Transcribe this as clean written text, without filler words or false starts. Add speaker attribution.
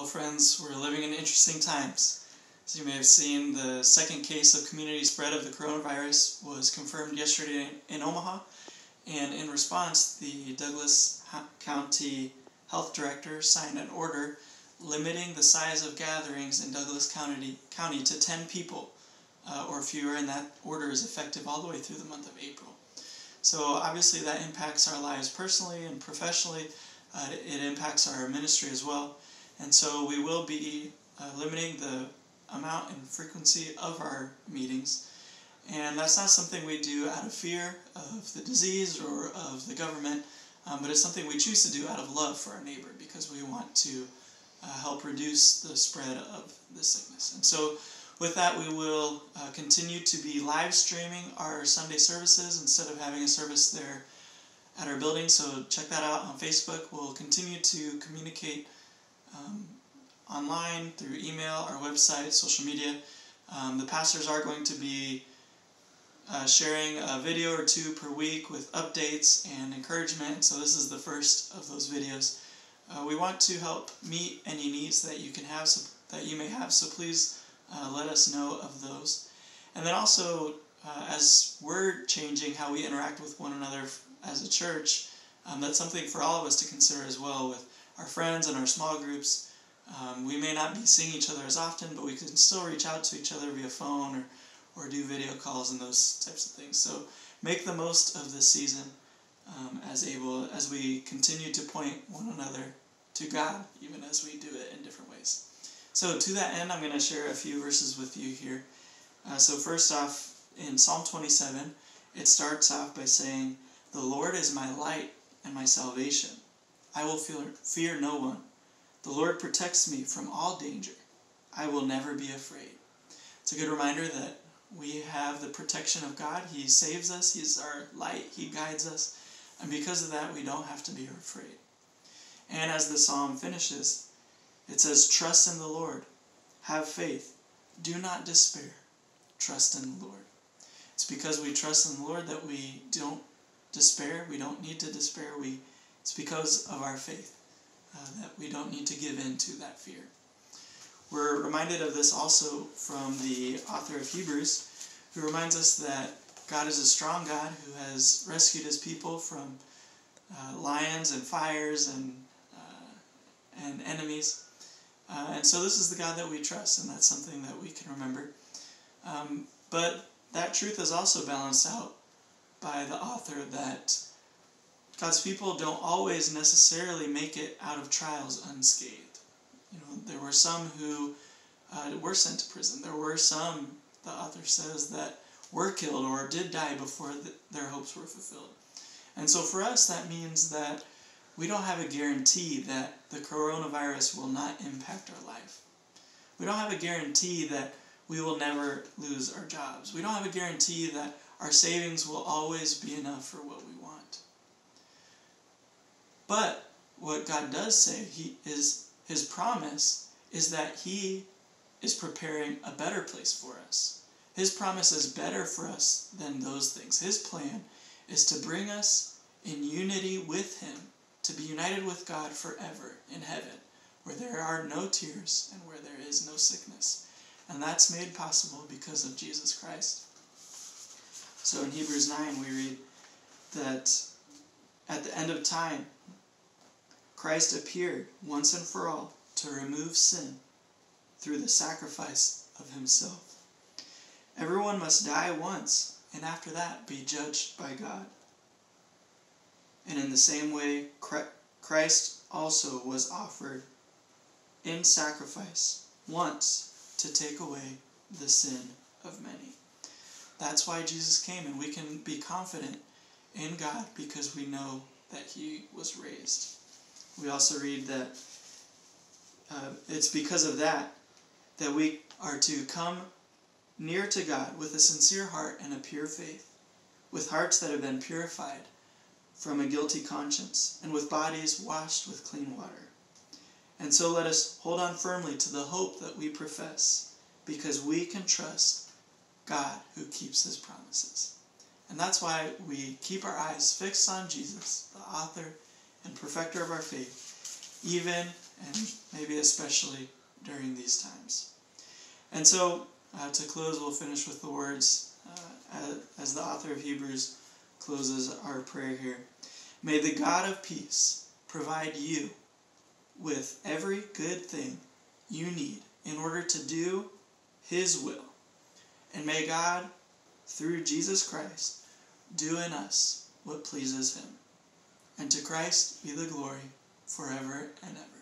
Speaker 1: friends, we're living in interesting times. As you may have seen, the second case of community spread of the coronavirus was confirmed yesterday in Omaha, and in response, the Douglas County Health Director signed an order limiting the size of gatherings in Douglas County to 10 people or fewer, and that order is effective all the way through the month of April. So obviously that impacts our lives personally and professionally. It impacts our ministry as well. And so we will be limiting the amount and frequency of our meetings. And that's not something we do out of fear of the disease or of the government, but it's something we choose to do out of love for our neighbor, because we want to help reduce the spread of the sickness. And so with that, we will continue to be live streaming our Sunday services instead of having a service there at our building. So check that out on Facebook. We'll continue to communicate online, through email, our website, social media. The pastors are going to be sharing a video or two per week with updates and encouragement. So this is the first of those videos. We want to help meet any needs that you can have, that you may have. So please let us know of those. And then also, as we're changing how we interact with one another as a church, that's something for all of us to consider as well with our friends and our small groups. We may not be seeing each other as often, but we can still reach out to each other via phone or do video calls and those types of things. So make the most of this season as we continue to point one another to God, even as we do it in different ways. So to that end, I'm going to share a few verses with you here. So first off, in Psalm 27, it starts off by saying, "The Lord is my light and my salvation. I will fear no one. The Lord protects me from all danger. I will never be afraid." It's a good reminder that we have the protection of God. He saves us. He's our light. He guides us. And because of that, we don't have to be afraid. And as the psalm finishes, it says, "Trust in the Lord. Have faith. Do not despair. Trust in the Lord." It's because we trust in the Lord that we don't despair. We don't need to despair. It's because of our faith that we don't need to give in to that fear. We're reminded of this also from the author of Hebrews, who reminds us that God is a strong God who has rescued his people from lions and fires and enemies. And so this is the God that we trust, and that's something that we can remember. But that truth is also balanced out by the author that God's people don't always necessarily make it out of trials unscathed. There were some who were sent to prison. There were some, the author says, that were killed or did die before their hopes were fulfilled. And so for us, that means that we don't have a guarantee that the coronavirus will not impact our life. We don't have a guarantee that we will never lose our jobs. We don't have a guarantee that our savings will always be enough for what we want. But what God does say, his promise is that he is preparing a better place for us. His promise is better for us than those things. His plan is to bring us in unity with him, to be united with God forever in heaven, where there are no tears and where there is no sickness. And that's made possible because of Jesus Christ. So in Hebrews 9 we read that at the end of time, Christ appeared once and for all to remove sin through the sacrifice of himself. Everyone must die once, and after that be judged by God. And in the same way, Christ also was offered in sacrifice once to take away the sin of many. That's why Jesus came, and we can be confident in God because we know that he was raised. We also read that it's because of that we are to come near to God with a sincere heart and a pure faith, with hearts that have been purified from a guilty conscience, and with bodies washed with clean water. And so let us hold on firmly to the hope that we profess, because we can trust God who keeps his promises. And that's why we keep our eyes fixed on Jesus, the author and perfecter of our faith, even and maybe especially during these times. And so, to close, we'll finish with the words as the author of Hebrews closes our prayer here. May the God of peace provide you with every good thing you need in order to do His will. And may God, through Jesus Christ, do in us what pleases Him. And to Christ be the glory forever and ever.